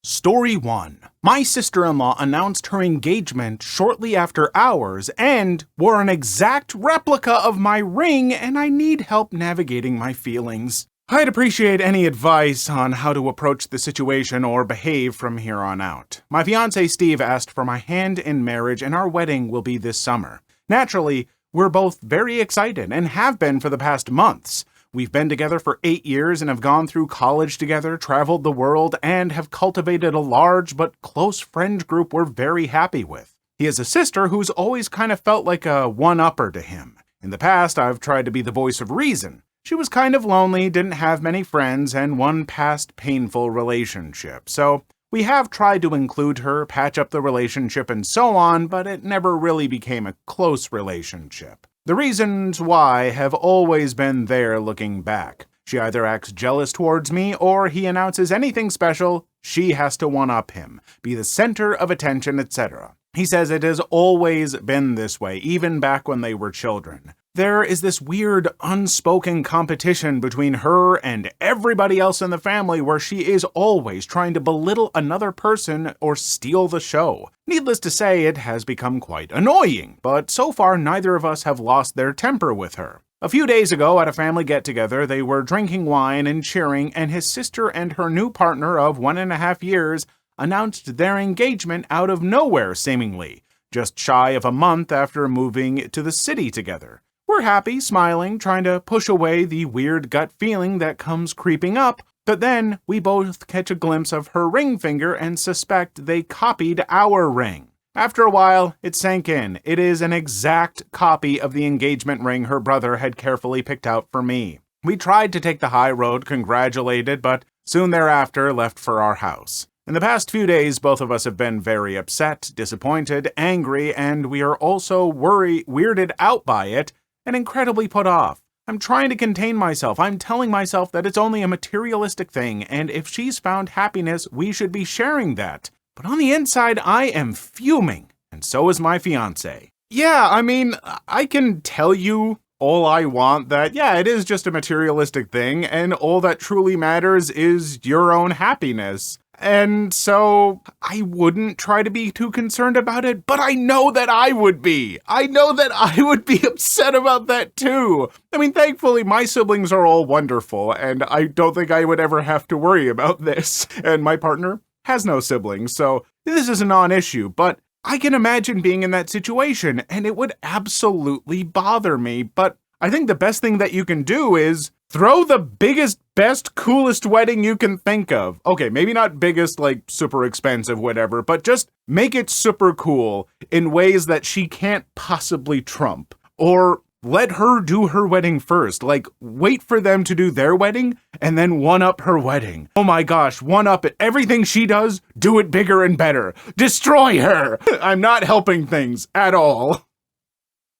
Story 1. My sister-in-law announced her engagement shortly after ours and wore an exact replica of my ring, and I need help navigating my feelings. I'd appreciate any advice on how to approach the situation or behave from here on out. My fiancé Steve asked for my hand in marriage, and our wedding will be this summer. Naturally, we're both very excited and have been for the past months. We've been together for 8 years and have gone through college together, traveled the world, and have cultivated a large but close friend group we're very happy with. He has a sister who's always kind of felt like a one-upper to him. In the past, I've tried to be the voice of reason. She was kind of lonely, didn't have many friends, and one past painful relationship. So we have tried to include her, patch up the relationship, and so on, but it never really became a close relationship. The reasons why have always been there looking back. She either acts jealous towards me, or he announces anything special, she has to one-up him, be the center of attention, etc. He says it has always been this way, even back when they were children. There is this weird, unspoken competition between her and everybody else in the family where she is always trying to belittle another person or steal the show. Needless to say, it has become quite annoying, but so far neither of us have lost their temper with her. A few days ago at a family get-together, they were drinking wine and cheering, and his sister and her new partner of 1.5 years announced their engagement out of nowhere, seemingly, just shy of a month after moving to the city together. We're happy, smiling, trying to push away the weird gut feeling that comes creeping up, but then we both catch a glimpse of her ring finger and suspect they copied our ring. After a while, it sank in. It is an exact copy of the engagement ring her brother had carefully picked out for me. We tried to take the high road, congratulated, but soon thereafter left for our house. In the past few days, both of us have been very upset, disappointed, angry, and we are also weirded out by it, and incredibly put off. I'm trying to contain myself. I'm telling myself that it's only a materialistic thing, and if she's found happiness, we should be sharing that. But on the inside, I am fuming, and so is my fiancé. Yeah, I mean, I can tell you all I want that, yeah, it is just a materialistic thing, and all that truly matters is your own happiness. And so I wouldn't try to be too concerned about it, but I know that I would be. I know that I would be upset about that too. I mean, thankfully, my siblings are all wonderful, and I don't think I would ever have to worry about this. And my partner has no siblings, so this is a non-issue, but I can imagine being in that situation, and it would absolutely bother me. But I think the best thing that you can do is throw the biggest, best, coolest wedding you can think of. Okay, maybe not biggest, like super expensive, whatever, but just make it super cool in ways that she can't possibly trump. Or let her do her wedding first. Like, wait for them to do their wedding and then one-up her wedding. Oh my gosh, one-up it. Everything she does, do it bigger and better. Destroy her! I'm not helping things at all.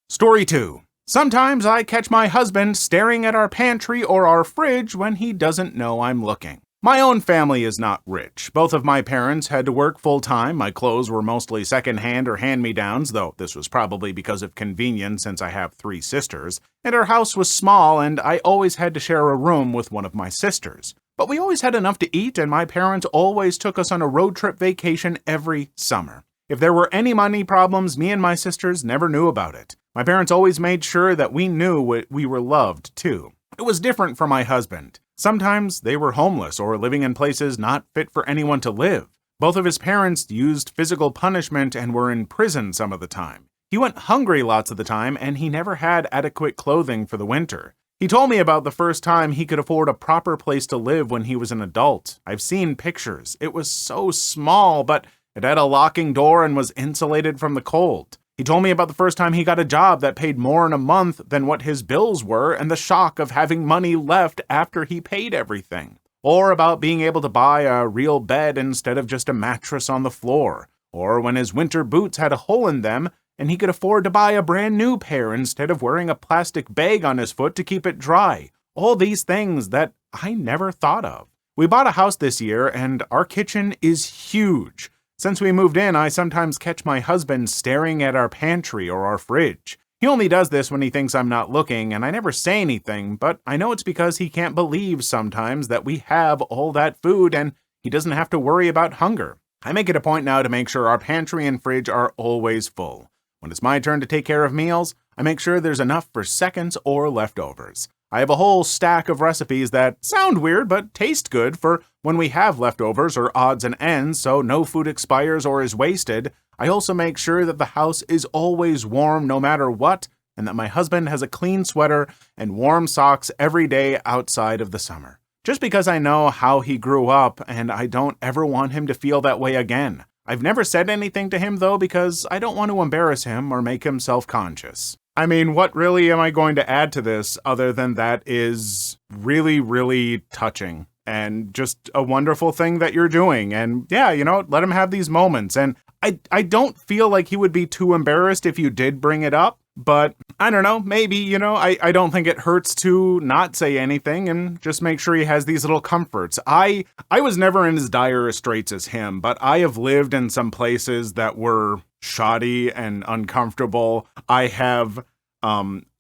Story 2. Sometimes I catch my husband staring at our pantry or our fridge when he doesn't know I'm looking. My own family is not rich. Both of my parents had to work full-time. My clothes were mostly second-hand or hand-me-downs, though this was probably because of convenience since I have 3 sisters. And our house was small, and I always had to share a room with one of my sisters. But we always had enough to eat, and my parents always took us on a road trip vacation every summer. If there were any money problems, me and my sisters never knew about it. My parents always made sure that we knew we were loved, too. It was different for my husband. Sometimes they were homeless or living in places not fit for anyone to live. Both of his parents used physical punishment and were in prison some of the time. He went hungry lots of the time, and he never had adequate clothing for the winter. He told me about the first time he could afford a proper place to live when he was an adult. I've seen pictures. It was so small, but it had a locking door and was insulated from the cold. He told me about the first time he got a job that paid more in a month than what his bills were and the shock of having money left after he paid everything. Or about being able to buy a real bed instead of just a mattress on the floor. Or when his winter boots had a hole in them and he could afford to buy a brand new pair instead of wearing a plastic bag on his foot to keep it dry. All these things that I never thought of. We bought a house this year and our kitchen is huge. Since we moved in, I sometimes catch my husband staring at our pantry or our fridge. He only does this when he thinks I'm not looking, and I never say anything, but I know it's because he can't believe sometimes that we have all that food, and he doesn't have to worry about hunger. I make it a point now to make sure our pantry and fridge are always full. When it's my turn to take care of meals, I make sure there's enough for seconds or leftovers. I have a whole stack of recipes that sound weird but taste good for when we have leftovers or odds and ends, so no food expires or is wasted. I also make sure that the house is always warm no matter what, and that my husband has a clean sweater and warm socks every day outside of the summer. Just because I know how he grew up, and I don't ever want him to feel that way again. I've never said anything to him, though, because I don't want to embarrass him or make him self-conscious. I mean, what really am I going to add to this other than that is really, really touching and just a wonderful thing that you're doing. And yeah, let him have these moments. And I don't feel like he would be too embarrassed if you did bring it up. But I don't know, maybe, I don't think it hurts to not say anything and just make sure he has these little comforts. I was never in as dire straits as him, but I have lived in some places that were shoddy and uncomfortable. I have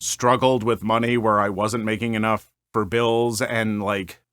struggled with money where I wasn't making enough for bills and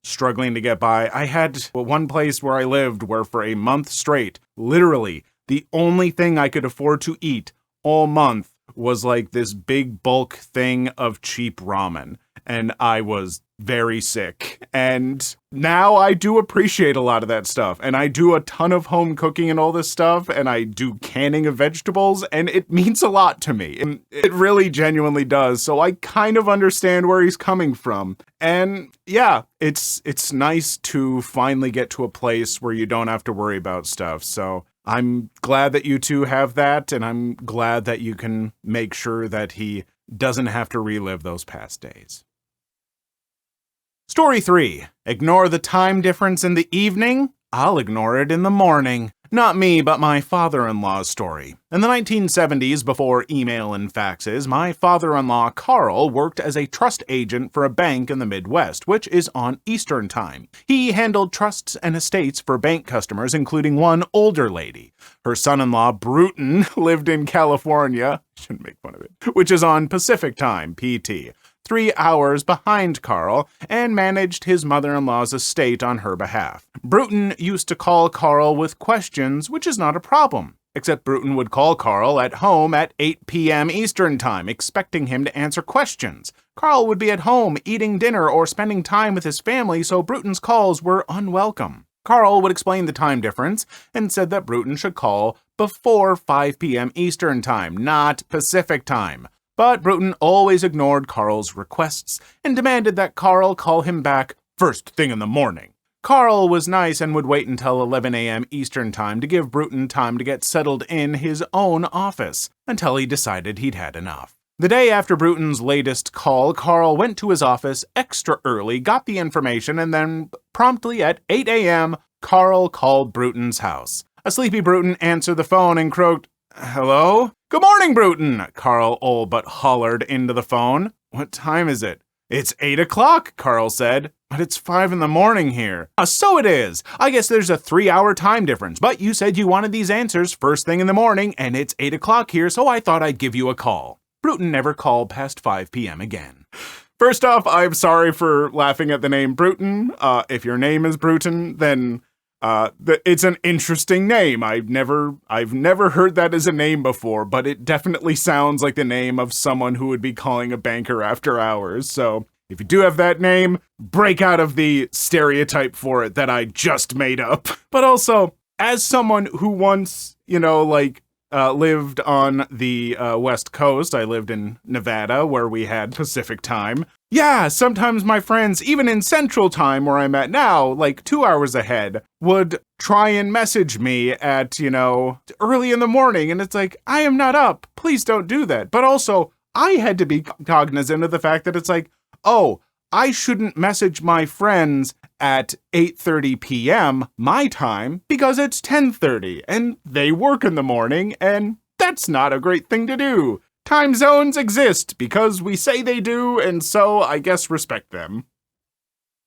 struggling to get by. I had one place where I lived where for a month straight, literally the only thing I could afford to eat all month was this big bulk thing of cheap ramen, and I was very sick. And now I do appreciate a lot of that stuff, and I do a ton of home cooking and all this stuff, and I do canning of vegetables, and it means a lot to me. It really genuinely does, so I kind of understand where he's coming from. And yeah, it's nice to finally get to a place where you don't have to worry about stuff, so I'm glad that you two have that, and I'm glad that you can make sure that he doesn't have to relive those past days. Story 3. Ignore the time difference in the evening? I'll ignore it in the morning. Not me, but my father-in-law's story. In the 1970s, before email and faxes, my father-in-law Carl worked as a trust agent for a bank in the Midwest, which is on Eastern Time. He handled trusts and estates for bank customers, including one older lady. Her son-in-law, Bruton, lived in California, shouldn't make fun of it, which is on Pacific Time, PT. 3 hours behind Carl, and managed his mother-in-law's estate on her behalf. Bruton used to call Carl with questions, which is not a problem. Except Bruton would call Carl at home at 8 p.m. Eastern Time, expecting him to answer questions. Carl would be at home eating dinner or spending time with his family, so Bruton's calls were unwelcome. Carl would explain the time difference and said that Bruton should call before 5 p.m. Eastern Time, not Pacific Time. But Bruton always ignored Carl's requests and demanded that Carl call him back first thing in the morning. Carl was nice and would wait until 11 a.m. Eastern Time to give Bruton time to get settled in his own office, until he decided he'd had enough. The day after Bruton's latest call, Carl went to his office extra early, got the information, and then promptly at 8 a.m., Carl called Bruton's house. A sleepy Bruton answered the phone and croaked, "Hello? Good morning, Bruton," Carl all but hollered into the phone. "What time is it?" "It's 8 o'clock, Carl said. "But it's 5 in the morning here." So it is. I guess there's a 3-hour time difference, but you said you wanted these answers first thing in the morning, and it's 8 o'clock here, so I thought I'd give you a call. Bruton never called past 5 p.m. again. First off, I'm sorry for laughing at the name Bruton. If your name is Bruton, then it's an interesting name. I've never heard that as a name before, but it definitely sounds like the name of someone who would be calling a banker after hours. So if you do have that name, break out of the stereotype for it that I just made up. But also, as someone who once, lived on the West Coast, I lived in Nevada where we had Pacific Time. Yeah, sometimes my friends, even in Central Time where I'm at now, 2 hours ahead, would try and message me at, early in the morning. And it's like, I am not up. Please don't do that. But also, I had to be cognizant of the fact that it's I shouldn't message my friends at 8:30 p.m. my time because it's 10:30 and they work in the morning, and that's not a great thing to do. Time zones exist because we say they do, and so I guess respect them.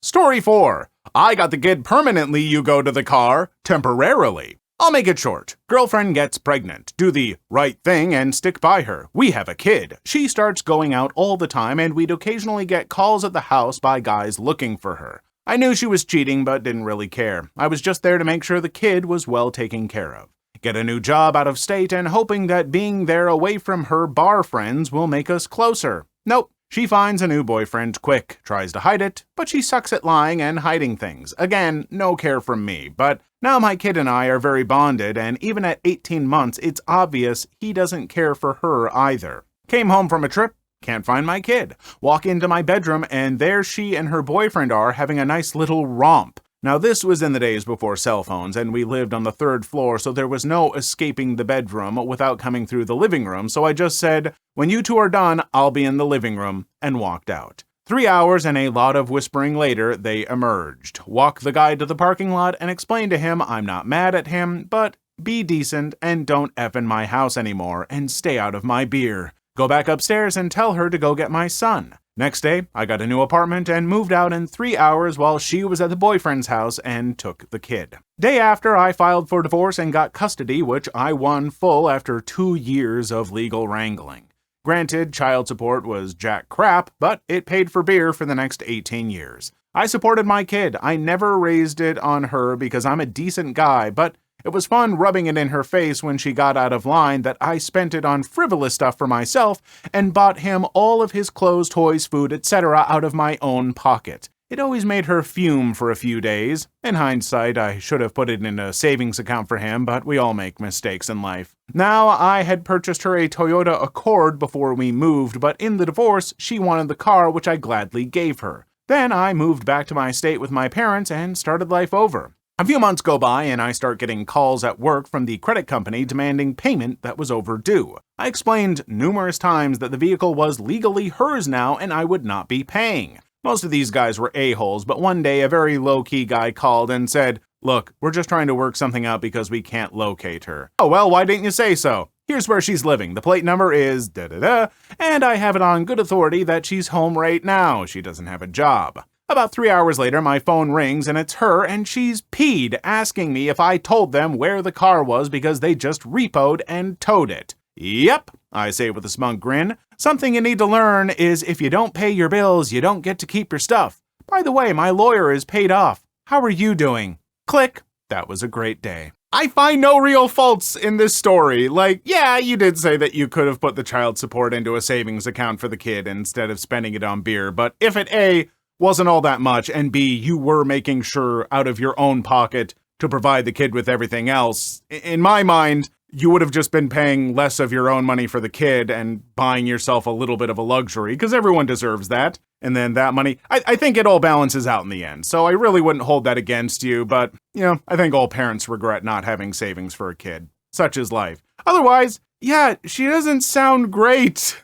Story 4. I got the kid permanently, you go to the car, temporarily. I'll make it short. Girlfriend gets pregnant. Do the right thing and stick by her. We have a kid. She starts going out all the time, and we'd occasionally get calls at the house by guys looking for her. I knew she was cheating, but didn't really care. I was just there to make sure the kid was well taken care of. Get a new job out of state and hoping that being there away from her bar friends will make us closer. Nope. She finds a new boyfriend quick, tries to hide it, but she sucks at lying and hiding things. Again, no care from me, but now my kid and I are very bonded, and even at 18 months, it's obvious he doesn't care for her either. Came home from a trip, can't find my kid. Walk into my bedroom, and there she and her boyfriend are having a nice little romp. Now, this was in the days before cell phones, and we lived on the 3rd floor, so there was no escaping the bedroom without coming through the living room, so I just said, "When you two are done, I'll be in the living room," and walked out. 3 hours and a lot of whispering later, they emerged. Walk the guy to the parking lot and explain to him I'm not mad at him, but be decent and don't F in my house anymore and stay out of my beer. Go back upstairs and tell her to go get my son. Next day, I got a new apartment and moved out in 3 hours while she was at the boyfriend's house and took the kid. Day after, I filed for divorce and got custody, which I won full after 2 years of legal wrangling. Granted, child support was jack crap, but it paid for beer for the next 18 years. I supported my kid. I never raised it on her because I'm a decent guy, but it was fun rubbing it in her face when she got out of line that I spent it on frivolous stuff for myself and bought him all of his clothes, toys, food, etc. out of my own pocket. It always made her fume for a few days. In hindsight, I should have put it in a savings account for him, but we all make mistakes in life. Now, I had purchased her a Toyota Accord before we moved, but in the divorce, she wanted the car, which I gladly gave her. Then I moved back to my state with my parents and started life over. A few months go by and I start getting calls at work from the credit company demanding payment that was overdue. I explained numerous times that the vehicle was legally hers now and I would not be paying. Most of these guys were a-holes, but one day a very low-key guy called and said, "Look, we're just trying to work something out because we can't locate her." "Oh, well, why didn't you say so? Here's where she's living. The plate number is da-da-da, and I have it on good authority that she's home right now. She doesn't have a job." About 3 hours later, my phone rings and it's her, and she's peed asking me if I told them where the car was because they just repoed and towed it. "Yep," I say with a smug grin. "Something you need to learn is if you don't pay your bills, you don't get to keep your stuff. By the way, my lawyer is paid off. How are you doing?" Click. That was a great day. I find no real faults in this story. Like, yeah, you did say that you could have put the child support into a savings account for the kid instead of spending it on beer, but if it A, wasn't all that much, and B, you were making sure out of your own pocket to provide the kid with everything else, in my mind, you would have just been paying less of your own money for the kid and buying yourself a little bit of a luxury, because everyone deserves that. And then that money, I think it all balances out in the end. So I really wouldn't hold that against you, but, I think all parents regret not having savings for a kid. Such is life. Otherwise, yeah, she doesn't sound great.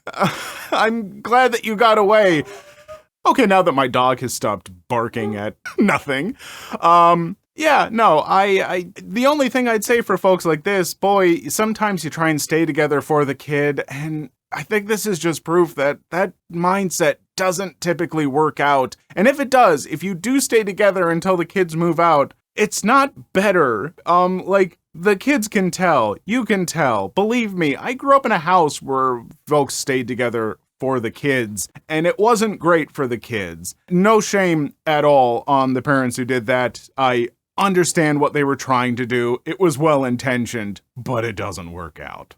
I'm glad that you got away. Okay, now that my dog has stopped barking at nothing. The only thing I'd say for folks like this, boy, sometimes you try and stay together for the kid, and I think this is just proof that that mindset doesn't typically work out. And if it does, if you do stay together until the kids move out, it's not better. The kids can tell, you can tell. Believe me, I grew up in a house where folks stayed together for the kids, and it wasn't great for the kids. No shame at all on the parents who did that. I understand what they were trying to do. It was well-intentioned, but it doesn't work out.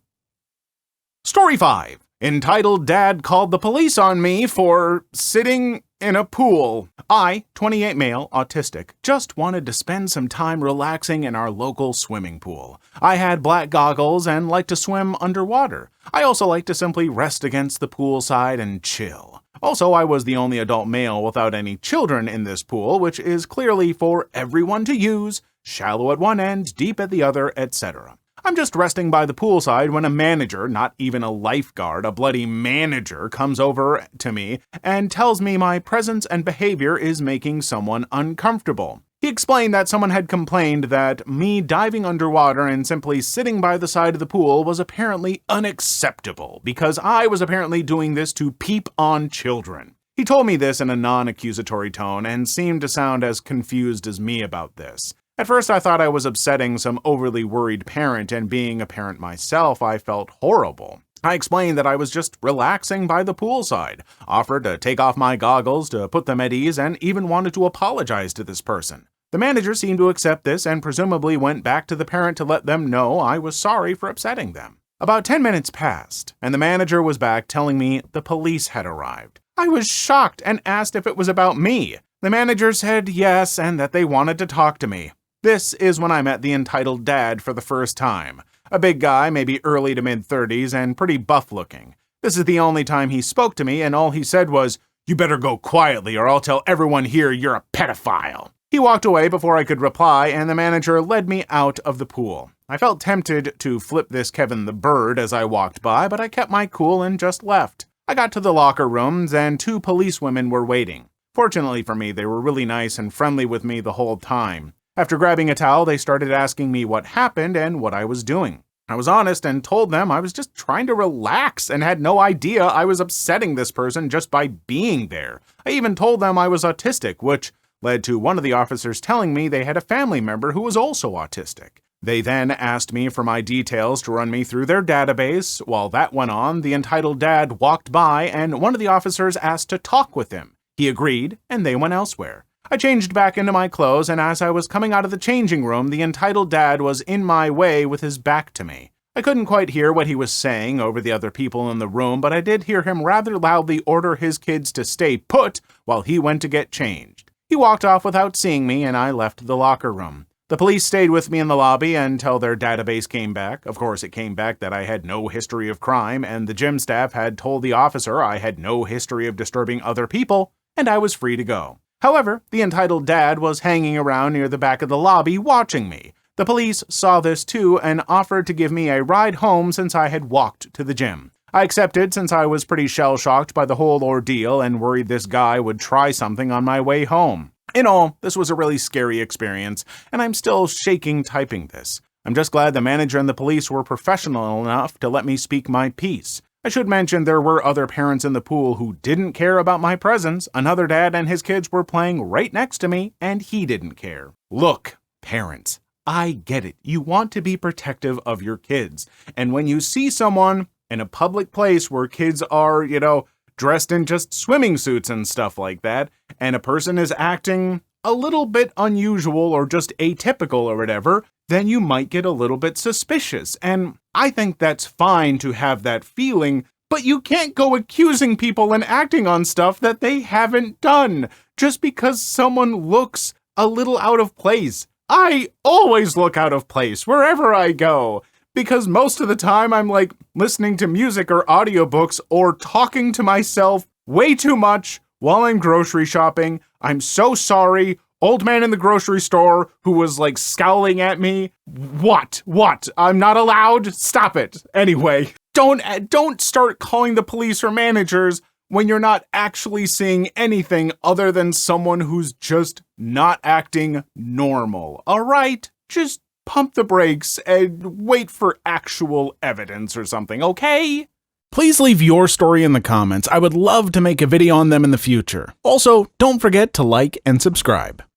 Story 5, entitled "Dad Called the Police on Me for Sitting in a Pool." I, 28 male, autistic, just wanted to spend some time relaxing in our local swimming pool. I had black goggles and liked to swim underwater. I also like to simply rest against the poolside and chill. Also, I was the only adult male without any children in this pool, which is clearly for everyone to use, shallow at one end, deep at the other, etc. I'm just resting by the poolside when a manager, not even a lifeguard, a bloody manager, comes over to me and tells me my presence and behavior is making someone uncomfortable. He explained that someone had complained that me diving underwater and simply sitting by the side of the pool was apparently unacceptable because I was apparently doing this to peep on children. He told me this in a non-accusatory tone and seemed to sound as confused as me about this. At first, I thought I was upsetting some overly worried parent, and being a parent myself, I felt horrible. I explained that I was just relaxing by the poolside, offered to take off my goggles to put them at ease, and even wanted to apologize to this person. The manager seemed to accept this and presumably went back to the parent to let them know I was sorry for upsetting them. About 10 minutes passed, and the manager was back telling me the police had arrived. I was shocked and asked if it was about me. The manager said yes and that they wanted to talk to me. This is when I met the entitled dad for the first time. A big guy, maybe early to mid-30s, and pretty buff-looking. This is the only time he spoke to me, and all he said was, "You better go quietly or I'll tell everyone here you're a pedophile." He walked away before I could reply, and the manager led me out of the pool. I felt tempted to flip this Kevin the Bird as I walked by, but I kept my cool and just left. I got to the locker rooms, and 2 policewomen were waiting. Fortunately for me, they were really nice and friendly with me the whole time. After grabbing a towel, they started asking me what happened and what I was doing. I was honest and told them I was just trying to relax and had no idea I was upsetting this person just by being there. I even told them I was autistic, which led to one of the officers telling me they had a family member who was also autistic. They then asked me for my details to run me through their database. While that went on, the entitled dad walked by and one of the officers asked to talk with him. He agreed, and they went elsewhere. I changed back into my clothes, and as I was coming out of the changing room, the entitled dad was in my way with his back to me. I couldn't quite hear what he was saying over the other people in the room, but I did hear him rather loudly order his kids to stay put while he went to get changed. He walked off without seeing me, and I left the locker room. The police stayed with me in the lobby until their database came back. Of course, it came back that I had no history of crime, and the gym staff had told the officer I had no history of disturbing other people, and I was free to go. However, the entitled dad was hanging around near the back of the lobby watching me. The police saw this too and offered to give me a ride home since I had walked to the gym. I accepted since I was pretty shell-shocked by the whole ordeal and worried this guy would try something on my way home. In all, this was a really scary experience, and I'm still shaking typing this. I'm just glad the manager and the police were professional enough to let me speak my piece. I should mention there were other parents in the pool who didn't care about my presence. Another dad and his kids were playing right next to me, and he didn't care. Look, parents, I get it. You want to be protective of your kids. And when you see someone in a public place where kids are, dressed in just swimming suits and stuff like that, and a person is acting a little bit unusual or just atypical or whatever, then you might get a little bit suspicious. And I think that's fine to have that feeling, but you can't go accusing people and acting on stuff that they haven't done just because someone looks a little out of place. I always look out of place wherever I go, because most of the time I'm listening to music or audiobooks or talking to myself way too much while I'm grocery shopping. I'm so sorry. Old man in the grocery store who was scowling at me. What? I'm not allowed? Stop it. Anyway, don't start calling the police or managers when you're not actually seeing anything other than someone who's just not acting normal. All right? Just pump the brakes and wait for actual evidence or something, okay? Please leave your story in the comments. I would love to make a video on them in the future. Also, don't forget to like and subscribe.